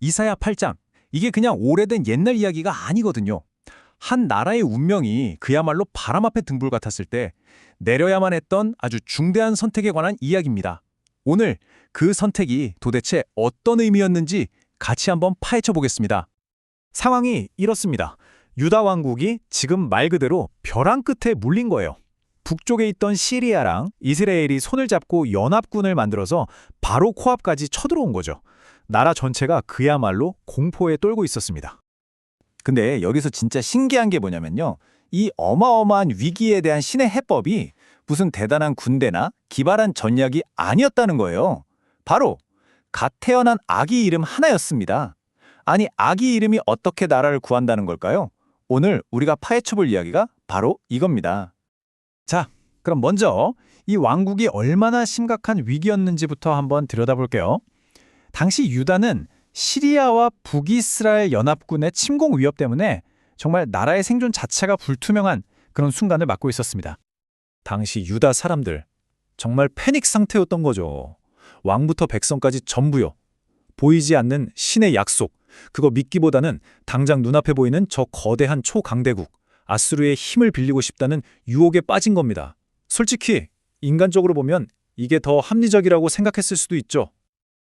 이사야 8장. 이게 그냥 오래된 옛날 이야기가 아니거든요. 한 나라의 운명이 그야말로 바람 앞에 등불 같았을 때 내려야만 했던 아주 중대한 선택에 관한 이야기입니다. 오늘 그 선택이 도대체 어떤 의미였는지 같이 한번 파헤쳐 보겠습니다. 상황이 이렇습니다. 유다 왕국이 지금 말 그대로 벼랑 끝에 물린 거예요. 북쪽에 있던 시리아랑 이스라엘이 손을 잡고 연합군을 만들어서 바로 코앞까지 쳐들어온 거죠. 나라 전체가 그야말로 공포에 떨고 있었습니다. 근데 여기서 진짜 신기한 게 뭐냐면요. 이 어마어마한 위기에 대한 신의 해법이 무슨 대단한 군대나 기발한 전략이 아니었다는 거예요. 바로 갓 태어난 아기 이름 하나였습니다. 아니, 아기 이름이 어떻게 나라를 구한다는 걸까요? 오늘 우리가 파헤쳐볼 이야기가 바로 이겁니다. 자, 그럼 먼저 이 왕국이 얼마나 심각한 위기였는지부터 한번 들여다볼게요. 당시 유다는 시리아와 북이스라엘 연합군의 침공 위협 때문에 정말 나라의 생존 자체가 불투명한 그런 순간을 맞고 있었습니다. 당시 유다 사람들 정말 패닉 상태였던 거죠. 왕부터 백성까지 전부요. 보이지 않는 신의 약속, 그거 믿기보다는 당장 눈앞에 보이는 저 거대한 초강대국, 아수르의 힘을 빌리고 싶다는 유혹에 빠진 겁니다. 솔직히 인간적으로 보면 이게 더 합리적이라고 생각했을 수도 있죠.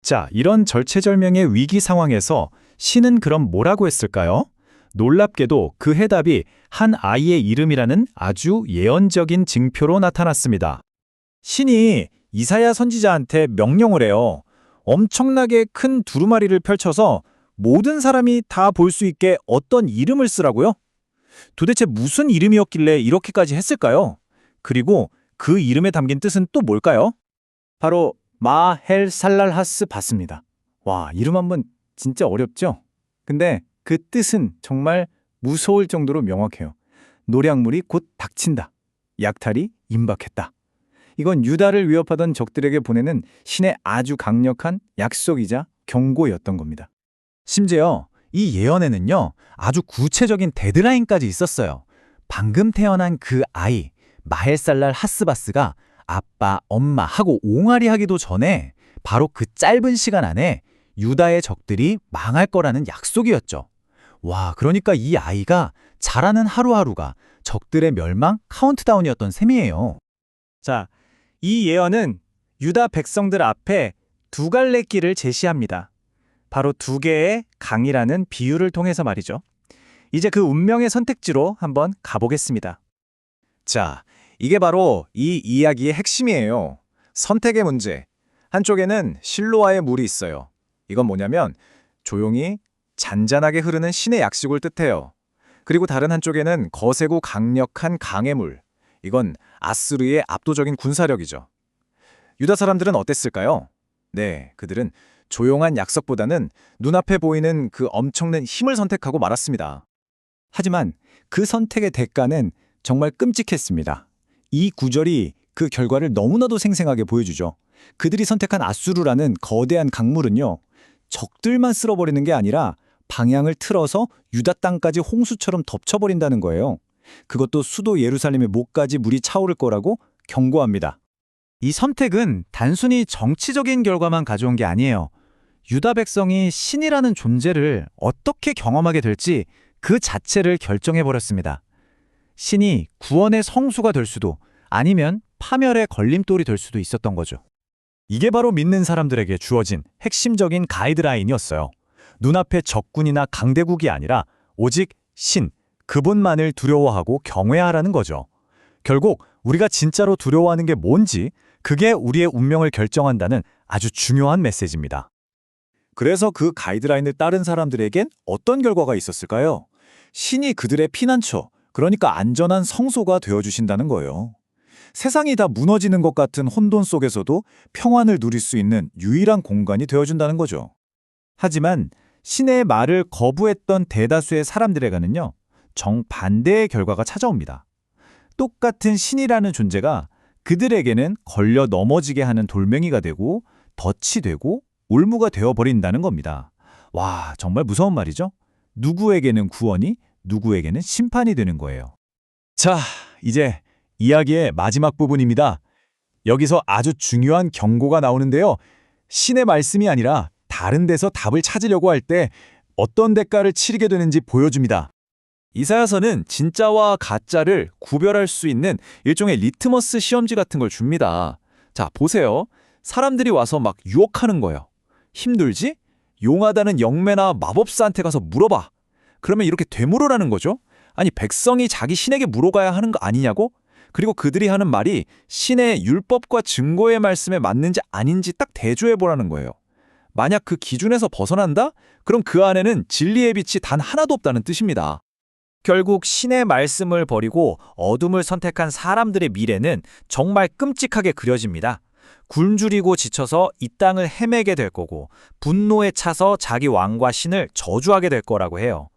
자, 이런 절체절명의 위기 상황에서 신은 그럼 뭐라고 했을까요? 놀랍게도 그 해답이 한 아이의 이름이라는 아주 예언적인 징표로 나타났습니다. 신이 이사야 선지자한테 명령을 해요. 엄청나게 큰 두루마리를 펼쳐서 모든 사람이 다 볼 수 있게 어떤 이름을 쓰라고요? 도대체 무슨 이름이었길래 이렇게까지 했을까요? 그리고 그 이름에 담긴 뜻은 또 뭘까요? 바로 마헬살랄하스 바스입니다. 와, 이름 한번 진짜 어렵죠? 근데 그 뜻은 정말 무서울 정도로 명확해요. 노략물이 곧 닥친다. 약탈이 임박했다. 이건 유다를 위협하던 적들에게 보내는 신의 아주 강력한 약속이자 경고였던 겁니다. 심지어 이 예언에는요, 아주 구체적인 데드라인까지 있었어요. 방금 태어난 그 아이, 마헬살랄 하스바스가 아빠, 엄마 하고 옹알이 하기도 전에 바로 그 짧은 시간 안에 유다의 적들이 망할 거라는 약속이었죠. 와, 그러니까 이 아이가 자라는 하루하루가 적들의 멸망 카운트다운이었던 셈이에요. 자, 이 예언은 유다 백성들 앞에 두 갈래 길을 제시합니다. 바로 두 개의 강이라는 비유를 통해서 말이죠. 이제 그 운명의 선택지로 한번 가보겠습니다. 자, 이게 바로 이 이야기의 핵심이에요. 선택의 문제. 한쪽에는 실로아의 물이 있어요. 이건 뭐냐면 조용히 잔잔하게 흐르는 신의 약속을 뜻해요. 그리고 다른 한쪽에는 거세고 강력한 강의 물. 이건 아수르의 압도적인 군사력이죠. 유다 사람들은 어땠을까요? 네, 그들은 조용한 약속보다는 눈앞에 보이는 그 엄청난 힘을 선택하고 말았습니다. 하지만 그 선택의 대가는 정말 끔찍했습니다. 이 구절이 그 결과를 너무나도 생생하게 보여주죠. 그들이 선택한 아수르라는 거대한 강물은요, 적들만 쓸어버리는 게 아니라 방향을 틀어서 유다 땅까지 홍수처럼 덮쳐버린다는 거예요. 그것도 수도 예루살렘의 목까지 물이 차오를 거라고 경고합니다. 이 선택은 단순히 정치적인 결과만 가져온 게 아니에요. 유다 백성이 신이라는 존재를 어떻게 경험하게 될지 그 자체를 결정해버렸습니다. 신이 구원의 성수가 될 수도 아니면 파멸의 걸림돌이 될 수도 있었던 거죠. 이게 바로 믿는 사람들에게 주어진 핵심적인 가이드라인이었어요. 눈앞의 적군이나 강대국이 아니라 오직 신, 그분만을 두려워하고 경외하라는 거죠. 결국 우리가 진짜로 두려워하는 게 뭔지, 그게 우리의 운명을 결정한다는 아주 중요한 메시지입니다. 그래서 그 가이드라인을 따른 사람들에겐 어떤 결과가 있었을까요? 신이 그들의 피난처, 그러니까 안전한 성소가 되어주신다는 거예요. 세상이 다 무너지는 것 같은 혼돈 속에서도 평안을 누릴 수 있는 유일한 공간이 되어준다는 거죠. 하지만 신의 말을 거부했던 대다수의 사람들에게는요, 정반대의 결과가 찾아옵니다. 똑같은 신이라는 존재가 그들에게는 걸려 넘어지게 하는 돌멩이가 되고 덫이 되고 올무가 되어버린다는 겁니다. 와, 정말 무서운 말이죠? 누구에게는 구원이, 누구에게는 심판이 되는 거예요. 자, 이제 이야기의 마지막 부분입니다. 여기서 아주 중요한 경고가 나오는데요. 신의 말씀이 아니라 다른 데서 답을 찾으려고 할 때 어떤 대가를 치르게 되는지 보여줍니다. 이사야서는 진짜와 가짜를 구별할 수 있는 일종의 리트머스 시험지 같은 걸 줍니다. 자, 보세요. 사람들이 와서 막 유혹하는 거예요. 힘들지? 용하다는 영매나 마법사한테 가서 물어봐. 그러면 이렇게 되물으라는 거죠. 아니, 백성이 자기 신에게 물어가야 하는 거 아니냐고? 그리고 그들이 하는 말이 신의 율법과 증거의 말씀에 맞는지 아닌지 딱 대조해보라는 거예요. 만약 그 기준에서 벗어난다? 그럼 그 안에는 진리의 빛이 단 하나도 없다는 뜻입니다. 결국 신의 말씀을 버리고 어둠을 선택한 사람들의 미래는 정말 끔찍하게 그려집니다. 굶주리고 지쳐서 이 땅을 헤매게 될 거고 분노에 차서 자기 왕과 신을 저주하게 될 거라고 해요.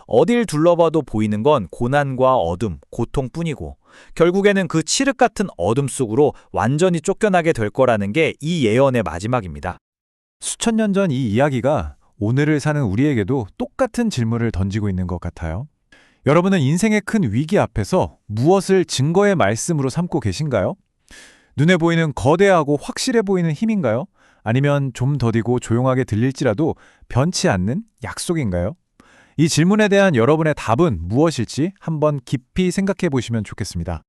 어딜 둘러봐도 보이는 건 고난과 어둠, 고통뿐이고 결국에는 그 칠흑 같은 어둠 속으로 완전히 쫓겨나게 될 거라는 게 이 예언의 마지막입니다. 수천 년 전 이 이야기가 오늘을 사는 우리에게도 똑같은 질문을 던지고 있는 것 같아요. 여러분은 인생의 큰 위기 앞에서 무엇을 증거의 말씀으로 삼고 계신가요? 눈에 보이는 거대하고 확실해 보이는 힘인가요? 아니면 좀 더디고 조용하게 들릴지라도 변치 않는 약속인가요? 이 질문에 대한 여러분의 답은 무엇일지 한번 깊이 생각해 보시면 좋겠습니다.